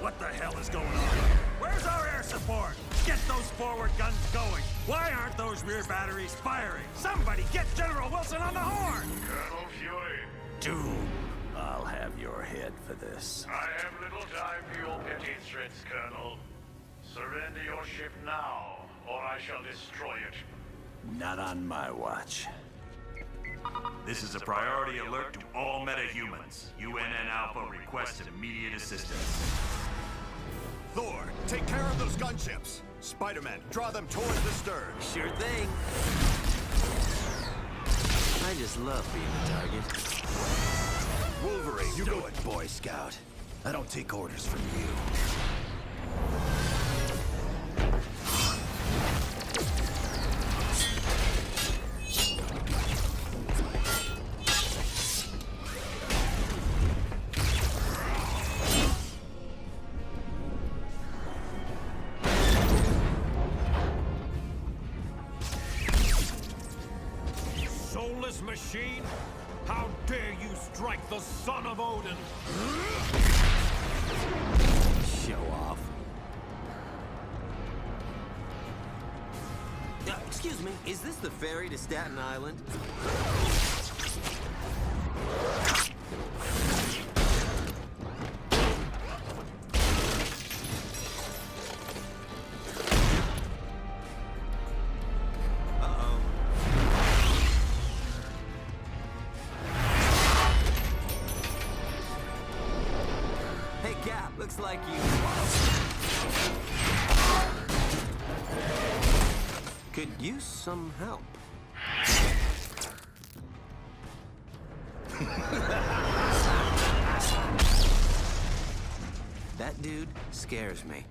What the hell is going on? Where's our air support? Get those forward guns going. Why aren't those rear batteries firing? Somebody get General Wilson on the horn! Colonel Fury. Doom, I'll have your head for this. I have little time for your petty threats, Colonel. Surrender your ship now, or I shall destroy it. Not on my watch. This is a priority alert to all metahumans. UNN Alpha requests immediate assistance. Thor, take care of those gunships. Spider-Man, draw them towards the stern. Sure thing. I just love being a target. Wolverine, you Do it, Boy Scout. I don't take orders from you. Soulless machine? How dare you strike the son of Odin? Show off. Excuse me, is this the ferry to Staten Island? Looks like you could use some help. That dude scares me.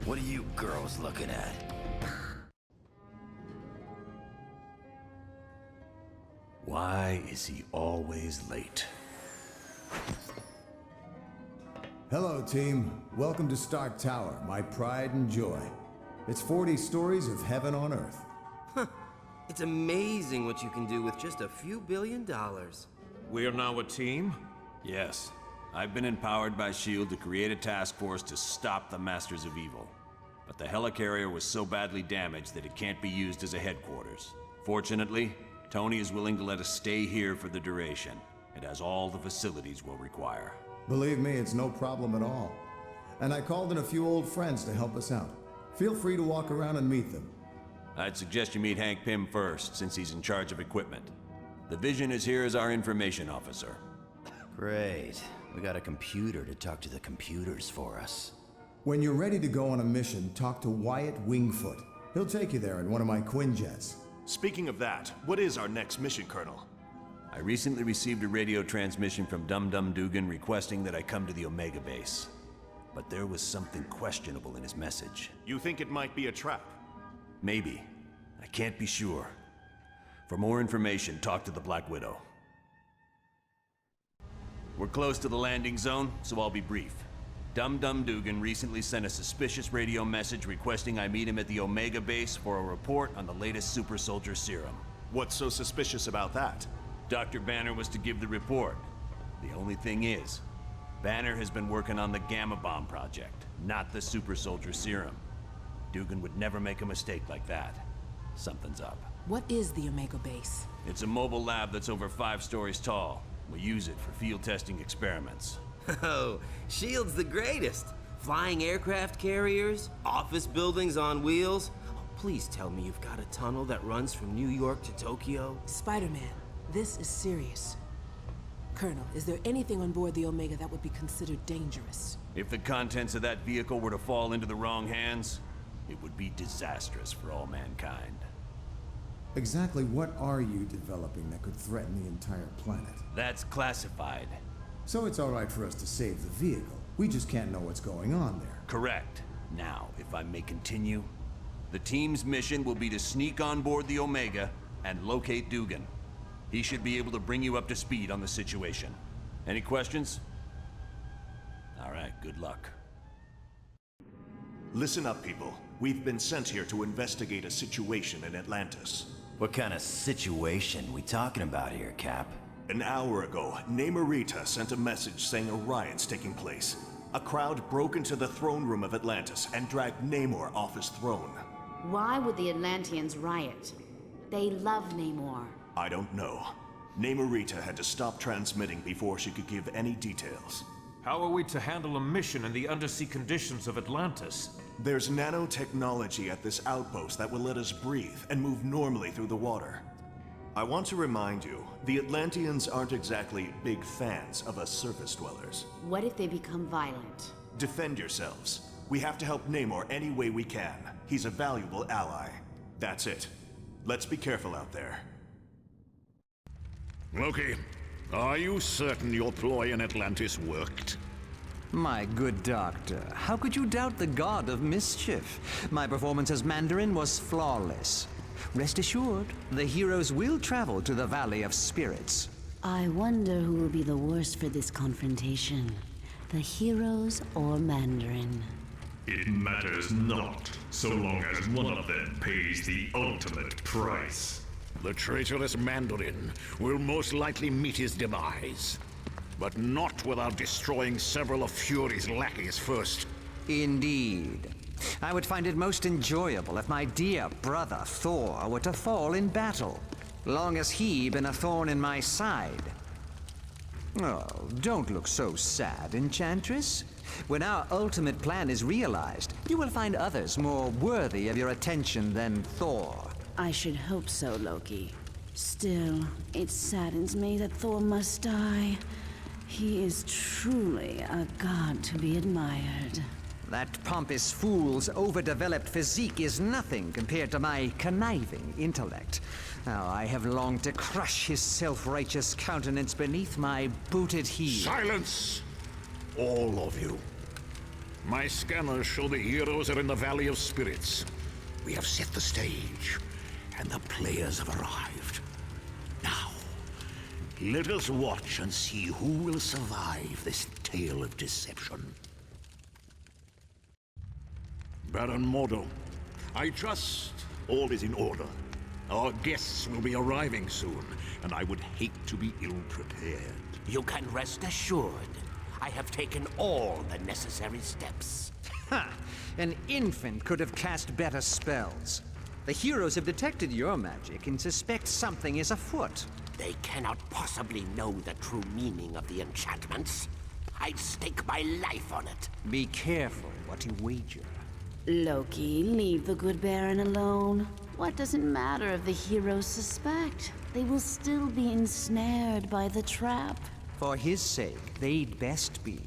What are you girls looking at? Why is he always late? Hello, team. Welcome to Stark Tower, my pride and joy. It's 40 stories of heaven on Earth. It's amazing what you can do with just a few $1 billion. We are now a team? Yes. I've been empowered by S.H.I.E.L.D. to create a task force to stop the Masters of Evil. But the helicarrier was so badly damaged that it can't be used as a headquarters. Fortunately, Tony is willing to let us stay here for the duration. It has all the facilities we'll require. Believe me, it's no problem at all. And I called in a few old friends to help us out. Feel free to walk around and meet them. I'd suggest you meet Hank Pym first, since he's in charge of equipment. The Vision is here as our information officer. Great. We got a computer to talk to the computers for us. When you're ready to go on a mission, talk to Wyatt Wingfoot. He'll take you there in one of my Quinjets. Speaking of that, what is our next mission, Colonel? I recently received a radio transmission from Dum Dum Dugan requesting that I come to the Omega base. But there was something questionable in his message. You think it might be a trap? Maybe. I can't be sure. For more information, talk to the Black Widow. We're close to the landing zone, so I'll be brief. Dum Dum Dugan recently sent a suspicious radio message requesting I meet him at the Omega base for a report on the latest super soldier serum. What's so suspicious about that? Dr. Banner was to give the report. The only thing is, Banner has been working on the Gamma Bomb project, not the super soldier serum. Dugan would never make a mistake like that. Something's up. What is the Omega base? It's a mobile lab that's over 5 stories tall. We use it for field testing experiments. Oh, S.H.I.E.L.D's the greatest. Flying aircraft carriers, office buildings on wheels. Oh, please tell me you've got a tunnel that runs from New York to Tokyo. Spider-Man, this is serious. Colonel, is there anything on board the Omega that would be considered dangerous? If the contents of that vehicle were to fall into the wrong hands, it would be disastrous for all mankind. Exactly what are you developing that could threaten the entire planet? That's classified. So it's all right for us to save the vehicle. We just can't know what's going on there. Correct. Now, if I may continue, the team's mission will be to sneak on board the Omega and locate Dugan. He should be able to bring you up to speed on the situation. Any questions? All right, good luck. Listen up, people. We've been sent here to investigate a situation in Atlantis. What kind of situation we talking about here, Cap? An hour ago, Namorita sent a message saying a riot's taking place. A crowd broke into the throne room of Atlantis and dragged Namor off his throne. Why would the Atlanteans riot? They love Namor. I don't know. Namorita had to stop transmitting before she could give any details. How are we to handle a mission in the undersea conditions of Atlantis? There's nanotechnology at this outpost that will let us breathe and move normally through the water. I want to remind you, the Atlanteans aren't exactly big fans of us surface dwellers. What if they become violent? Defend yourselves. We have to help Namor any way we can. He's a valuable ally. That's it. Let's be careful out there. Loki, are you certain your ploy in Atlantis worked? My good doctor, how could you doubt the god of mischief? My performance as Mandarin was flawless. Rest assured, the heroes will travel to the Valley of Spirits. I wonder who will be the worst for this confrontation. The heroes or Mandarin? It matters not, so long as one of them pays the ultimate price. The traitorous Mandarin will most likely meet his demise. But not without destroying several of Fury's lackeys first. Indeed. I would find it most enjoyable if my dear brother Thor were to fall in battle, long as he been a thorn in my side. Oh, don't look so sad, Enchantress. When our ultimate plan is realized, you will find others more worthy of your attention than Thor. I should hope so, Loki. Still, it saddens me that Thor must die. He is truly a god to be admired. That pompous fool's overdeveloped physique is nothing compared to my conniving intellect. Now, I have longed to crush his self-righteous countenance beneath my booted heel. Silence! All of you. My scanners show the heroes are in the Valley of Spirits. We have set the stage, and the players have arrived. Now, let us watch and see who will survive this tale of deception. Baron Mordo, I trust all is in order. Our guests will be arriving soon, and I would hate to be ill-prepared. You can rest assured. I have taken all the necessary steps. Ha! An infant could have cast better spells. The heroes have detected your magic and suspect something is afoot. They cannot possibly know the true meaning of the enchantments. I'd stake my life on it. Be careful what you wager. Loki, leave the good Baron alone. What does it matter if the heroes suspect? They will still be ensnared by the trap. For his sake, they'd best be.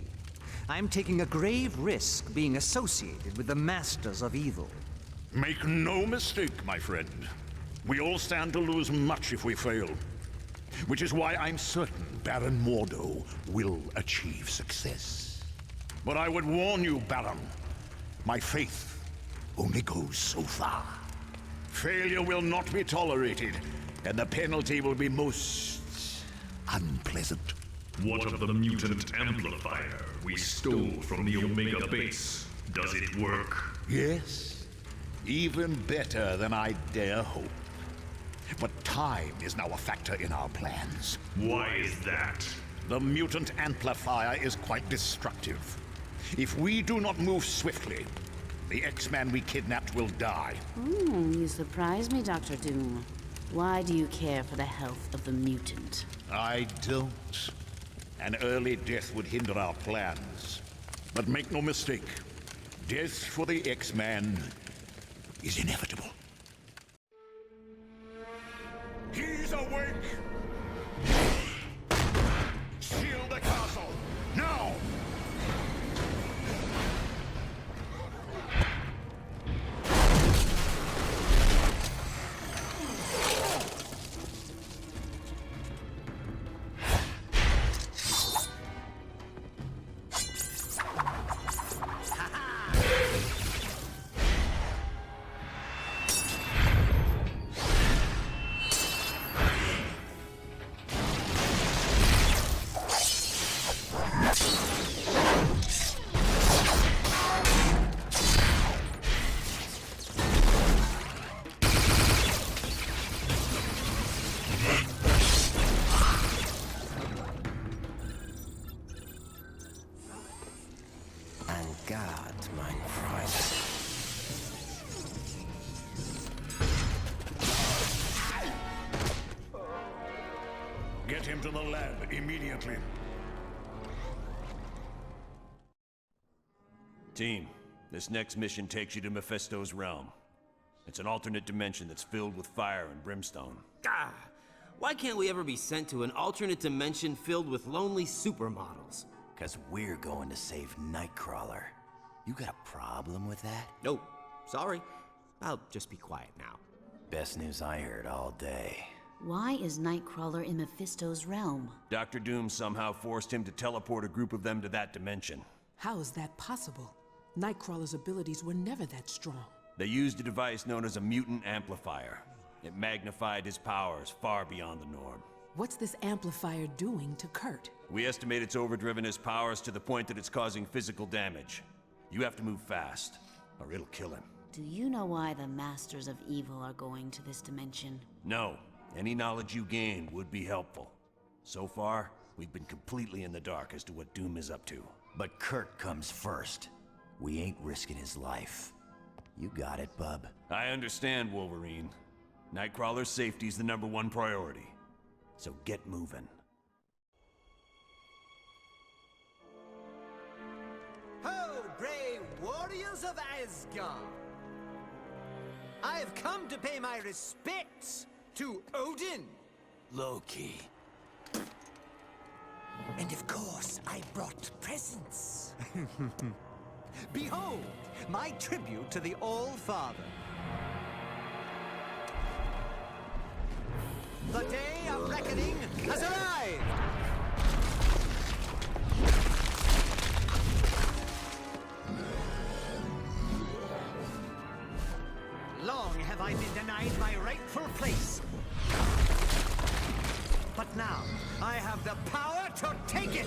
I'm taking a grave risk being associated with the Masters of Evil. Make no mistake, my friend. We all stand to lose much if we fail. Which is why I'm certain Baron Mordo will achieve success. But I would warn you, Baron, my faith only goes so far. Failure will not be tolerated, and the penalty will be most unpleasant. What of the mutant amplifier we stole from the Omega base? Does it work? Yes, even better than I dare hope. But time is now a factor in our plans. Why is that? The mutant amplifier is quite destructive. If we do not move swiftly, the X-Man we kidnapped will die. You surprise me, Dr. Doom. Why do you care for the health of the mutant? I don't. An early death would hinder our plans. But make no mistake, death for the X-Man is inevitable. He's awake! Shield the castle, now! to the lab immediately. Team, this next mission takes you to Mephisto's realm. It's an alternate dimension that's filled with fire and brimstone. Ah, why can't we ever be sent to an alternate dimension filled with lonely supermodels? 'Cause we're going to save Nightcrawler. You got a problem with that? Nope. Sorry. I'll just be quiet now. Best news I heard all day. Why is Nightcrawler in Mephisto's realm? Dr. Doom somehow forced him to teleport a group of them to that dimension. How is that possible? Nightcrawler's abilities were never that strong. They used a device known as a mutant amplifier. It magnified his powers far beyond the norm. What's this amplifier doing to Kurt? We estimate it's overdriven his powers to the point that it's causing physical damage. You have to move fast, or it'll kill him. Do you know why the Masters of Evil are going to this dimension? No. Any knowledge you gain would be helpful. So far, we've been completely in the dark as to what Doom is up to. But Kurt comes first. We ain't risking his life. You got it, bub. I understand, Wolverine. Nightcrawler's safety's the #1 priority. So get moving. Ho, brave warriors of Asgard! I have come to pay my respects to Odin. Loki. And of course, I brought presents. Behold, my tribute to the All-Father. The day of reckoning has arrived! Long have I been denied my rightful place. But now, I have the power to take it!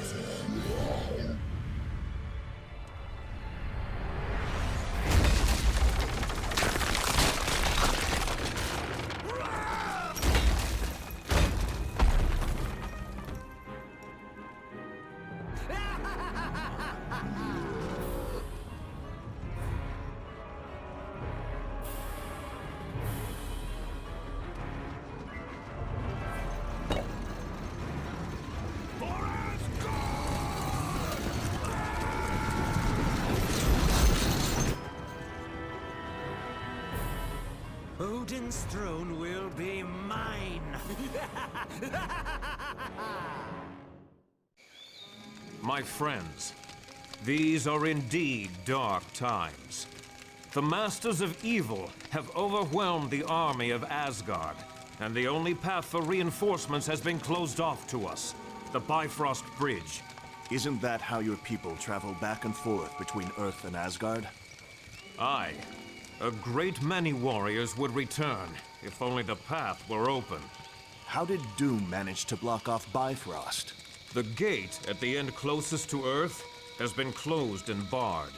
Odin's throne will be mine! My friends, these are indeed dark times. The Masters of Evil have overwhelmed the army of Asgard, and the only path for reinforcements has been closed off to us, the Bifrost Bridge. Isn't that how your people travel back and forth between Earth and Asgard? Aye. A great many warriors would return, if only the path were open. How did Doom manage to block off Bifrost? The gate at the end closest to Earth has been closed and barred.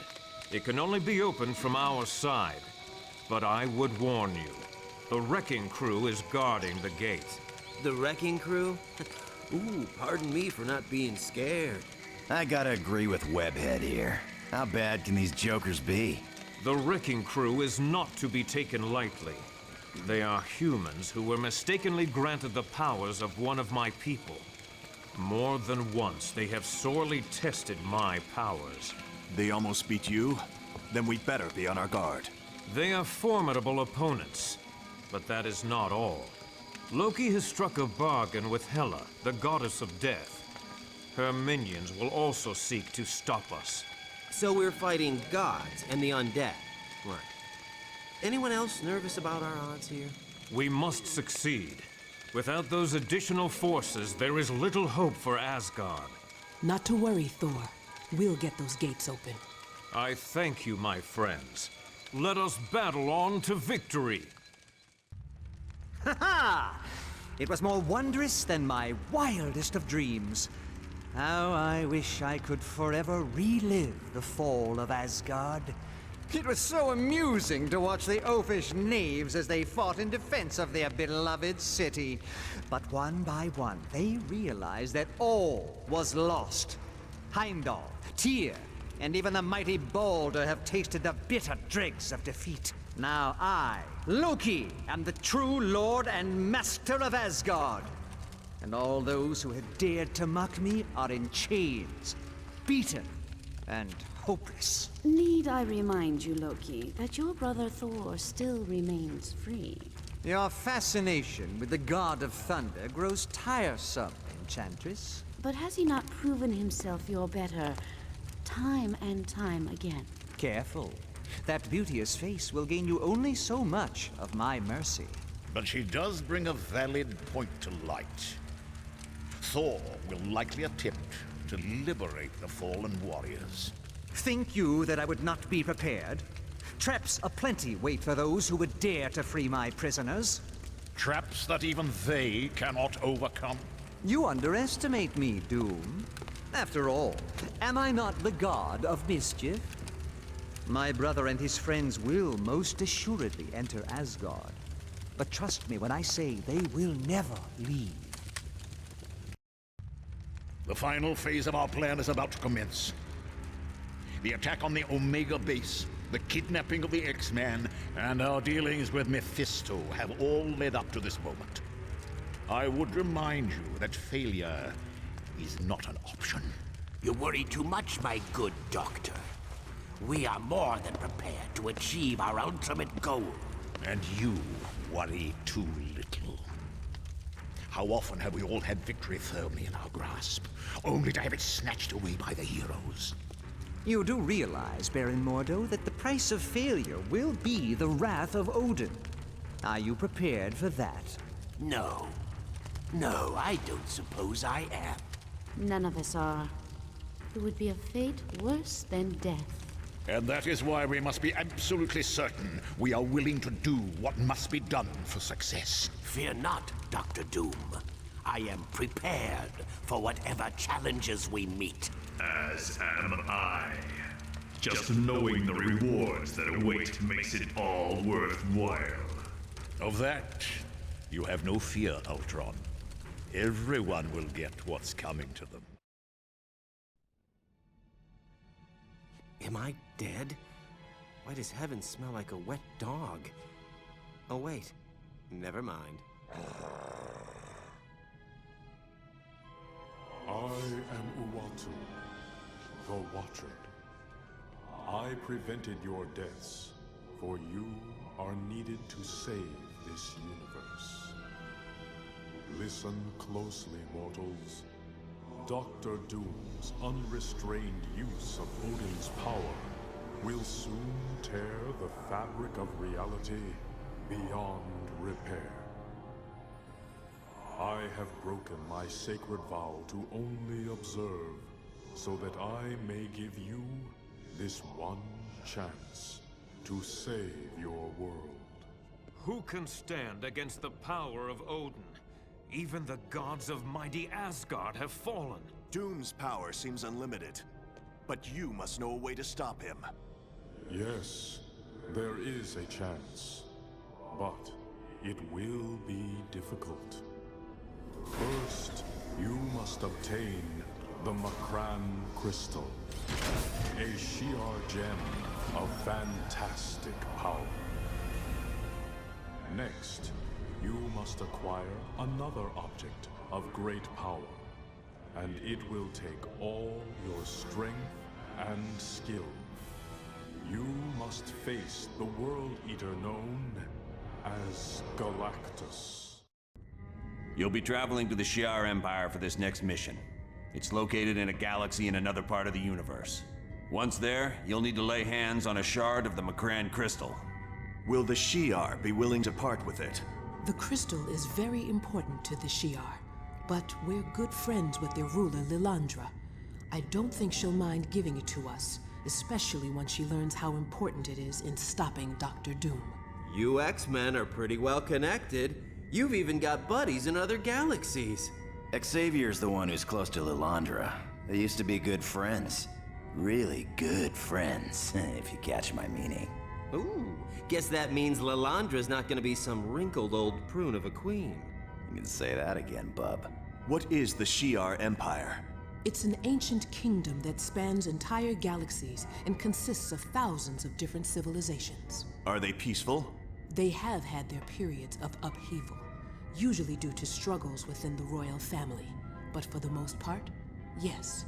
It can only be opened from our side. But I would warn you, the Wrecking Crew is guarding the gate. The Wrecking Crew? Ooh, pardon me for not being scared. I gotta agree with Webhead here. How bad can these jokers be? The Wrecking Crew is not to be taken lightly. They are humans who were mistakenly granted the powers of one of my people. More than once, they have sorely tested my powers. They almost beat you? Then we better be on our guard. They are formidable opponents, but that is not all. Loki has struck a bargain with Hela, the goddess of death. Her minions will also seek to stop us. So we're fighting gods and the undead. Right. Anyone else nervous about our odds here? We must succeed. Without those additional forces, there is little hope for Asgard. Not to worry, Thor. We'll get those gates open. I thank you, my friends. Let us battle on to victory. Ha ha! It was more wondrous than my wildest of dreams. How I wish I could forever relive the fall of Asgard. It was so amusing to watch the oafish knaves as they fought in defense of their beloved city. But one by one, they realized that all was lost. Heimdall, Tyr, and even the mighty Balder have tasted the bitter dregs of defeat. Now I, Loki, am the true Lord and Master of Asgard. and all those who had dared to mock me are in chains, beaten, and hopeless. Need I remind you, Loki, that your brother Thor still remains free? Your fascination with the god of thunder grows tiresome, Enchantress. But has he not proven himself your better time and time again? Careful. That beauteous face will gain you only so much of my mercy. But she does bring a valid point to light. Thor will likely attempt to liberate the fallen warriors. Think you that I would not be prepared? Traps aplenty wait for those who would dare to free my prisoners. Traps that even they cannot overcome? You underestimate me, Doom. After all, am I not the god of mischief? My brother and his friends will most assuredly enter Asgard. But trust me when I say they will never leave. The final phase of our plan is about to commence. The attack on the Omega base, the kidnapping of the X-Man, and our dealings with Mephisto have all led up to this moment. I would remind you that failure is not an option. You worry too much, my good doctor. We are more than prepared to achieve our ultimate goal. And you worry too little. How often have we all had victory firmly in our grasp, only to have it snatched away by the heroes? You do realize, Baron Mordo, that the price of failure will be the wrath of Odin. Are you prepared for that? No. No, I don't suppose I am. None of us are. It would be a fate worse than death. And that is why we must be absolutely certain we are willing to do what must be done for success. Fear not, Dr. Doom. I am prepared for whatever challenges we meet. As am I. Just knowing the rewards that await makes it all worthwhile. Of that, you have no fear, Ultron. Everyone will get what's coming to them. Am I dead? Why does heaven smell like a wet dog? Oh wait, never mind. I am Uatu, the Watcher. I prevented your deaths, for you are needed to save this universe. Listen closely, mortals. Dr. Doom's unrestrained use of Odin's power will soon tear the fabric of reality beyond repair. I have broken my sacred vow to only observe, so that I may give you this one chance to save your world. Who can stand against the power of Odin? Even the gods of mighty Asgard have fallen. Doom's power seems unlimited, but you must know a way to stop him. Yes, there is a chance, but it will be difficult. First, you must obtain the Makran Crystal, a Shi'ar gem of fantastic power. Next, you must acquire another object of great power, and it will take all your strength and skill. You must face the World Eater known as Galactus. You'll be traveling to the Shi'ar Empire for this next mission. It's located in a galaxy in another part of the universe. Once there, you'll need to lay hands on a shard of the Makran Crystal. Will the Shi'ar be willing to part with it? The crystal is very important to the Shi'ar, but we're good friends with their ruler, Lilandra. I don't think she'll mind giving it to us, especially once she learns how important it is in stopping Dr. Doom. You X-Men are pretty well connected. You've even got buddies in other galaxies. Xavier's the one who's close to Lilandra. They used to be good friends. Really good friends, if you catch my meaning. Ooh, guess that means Lilandra's not gonna be some wrinkled old prune of a queen. You can say that again, bub. What is the Shi'ar Empire? It's an ancient kingdom that spans entire galaxies and consists of thousands of different civilizations. Are they peaceful? They have had their periods of upheaval. usually due to struggles within the royal family. But for the most part, yes.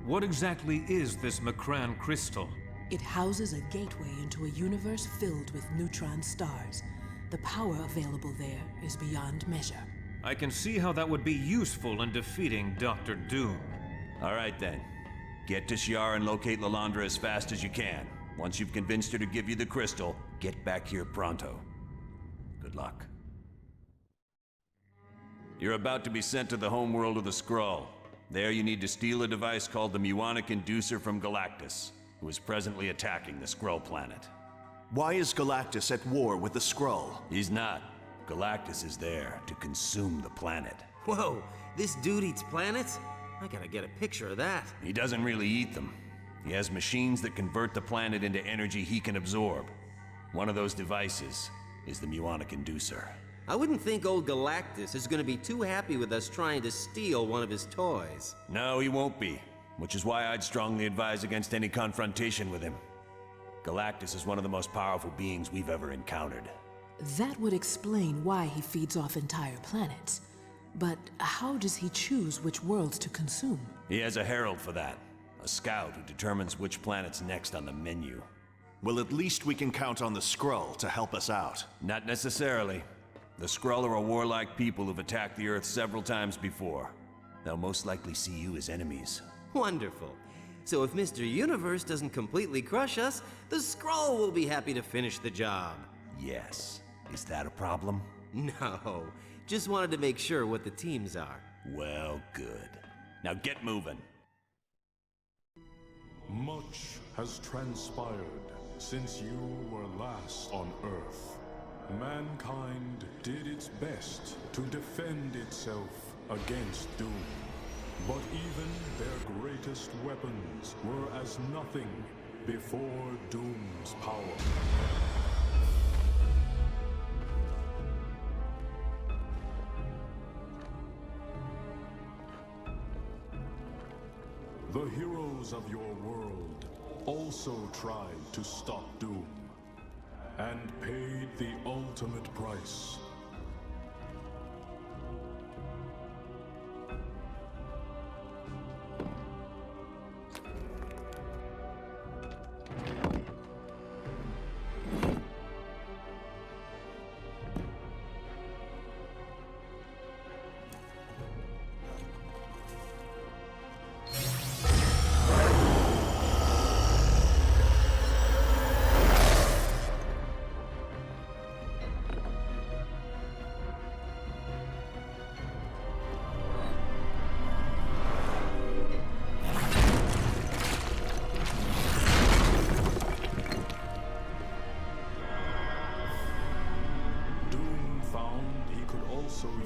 What exactly is this Macran crystal? It houses a gateway into a universe filled with neutron stars. The power available there is beyond measure. I can see how that would be useful in defeating Dr. Doom. All right then. Get to Shi'ar and locate Lilandra as fast as you can. Once you've convinced her to give you the crystal, get back here pronto. Good luck. You're about to be sent to the homeworld of the Skrull. There you need to steal a device called the Muonic Inducer from Galactus, who is presently attacking the Skrull planet. Why is Galactus at war with the Skrull? He's not. Galactus is there to consume the planet. Whoa, this dude eats planets? I gotta get a picture of that. He doesn't really eat them. He has machines that convert the planet into energy he can absorb. One of those devices is the Muonic Inducer. I wouldn't think old Galactus is gonna be too happy with us trying to steal one of his toys. No, he won't be, which is why I'd strongly advise against any confrontation with him. Galactus is one of the most powerful beings we've ever encountered. That would explain why he feeds off entire planets. But how does he choose which worlds to consume? He has a herald for that. A scout who determines which planet's next on the menu. Well, at least we can count on the Skrull to help us out. Not necessarily. The Skrull are a warlike people who've attacked the Earth several times before. They'll most likely see you as enemies. Wonderful. So if Mr. Universe doesn't completely crush us, the Skrull will be happy to finish the job. Yes. Is that a problem? No. Just wanted to make sure what the teams are. Well, good. Now get moving. Much has transpired since you were last on Earth. Mankind did its best to defend itself against Doom. But even their greatest weapons were as nothing before Doom's power. The heroes of your world also tried to stop Doom, and paid the ultimate price.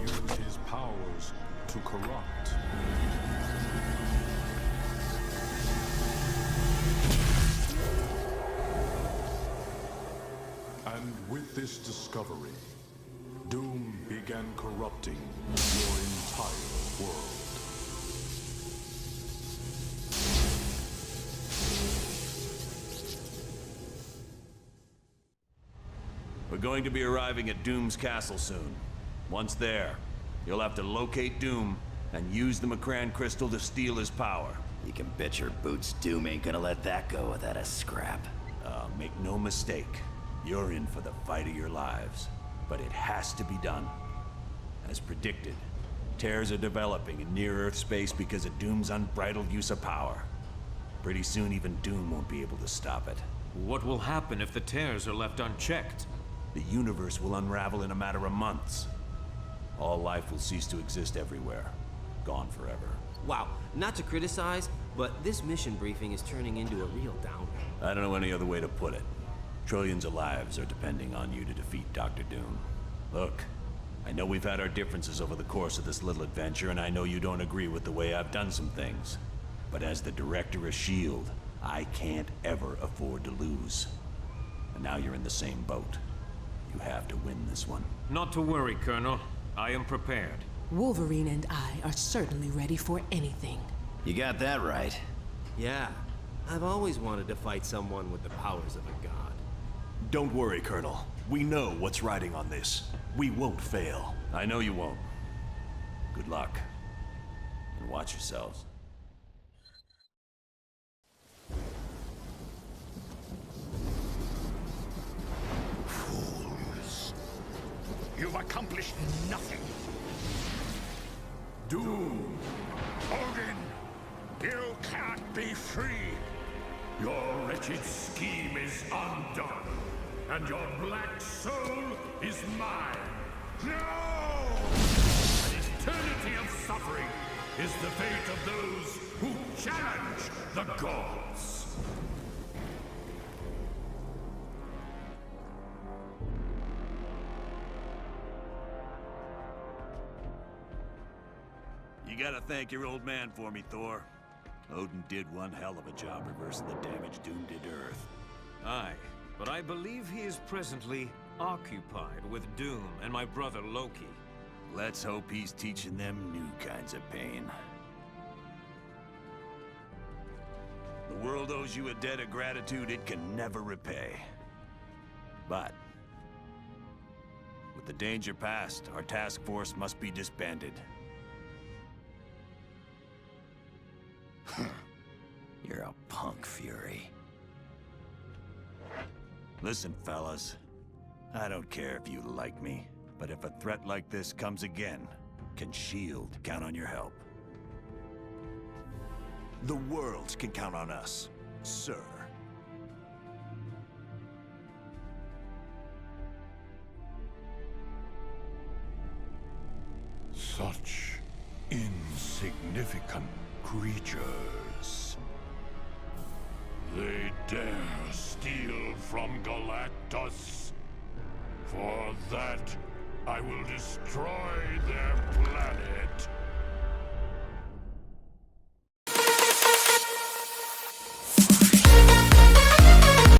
Use his powers to corrupt. And with this discovery, Doom began corrupting your entire world. We're going to be arriving at Doom's castle soon. Once there, you'll have to locate Doom and use the Macran crystal to steal his power. You can bet your boots Doom ain't gonna let that go without a scrap. Make no mistake. You're in for the fight of your lives. But it has to be done. As predicted, tears are developing in near-Earth space because of Doom's unbridled use of power. Pretty soon, even Doom won't be able to stop it. What will happen if the tears are left unchecked? The universe will unravel in a matter of months. All life will cease to exist everywhere. Gone forever. Wow, not to criticize, but this mission briefing is turning into a real downer. I don't know any other way to put it. Trillions of lives are depending on you to defeat Dr. Doom. Look, I know we've had our differences over the course of this little adventure, and I know you don't agree with the way I've done some things. But as the director of S.H.I.E.L.D., I can't ever afford to lose. And now you're in the same boat. You have to win this one. Not to worry, Colonel. I am prepared. Wolverine and I are certainly ready for anything. You got that right. Yeah, I've always wanted to fight someone with the powers of a god. Don't worry, Colonel. We know what's riding on this. We won't fail. I know you won't. Good luck. And watch yourselves. Fools. You've accomplished nothing. Doom! Odin, you can't be free. Your wretched scheme is undone, and your black soul is mine. No! An eternity of suffering is the fate of those who challenge the gods. You gotta thank your old man for me, Thor. Odin did one hell of a job reversing the damage Doom did to Earth. Aye, but I believe he is presently occupied with Doom and my brother Loki. Let's hope he's teaching them new kinds of pain. The world owes you a debt of gratitude it can never repay. But with the danger past, our task force must be disbanded. You're a punk, Fury. Listen, fellas. I don't care if you like me, but if a threat like this comes again, can S.H.I.E.L.D. count on your help? The world can count on us, sir. Such insignificant creatures. They dare steal from Galactus. For that, I will destroy their planet.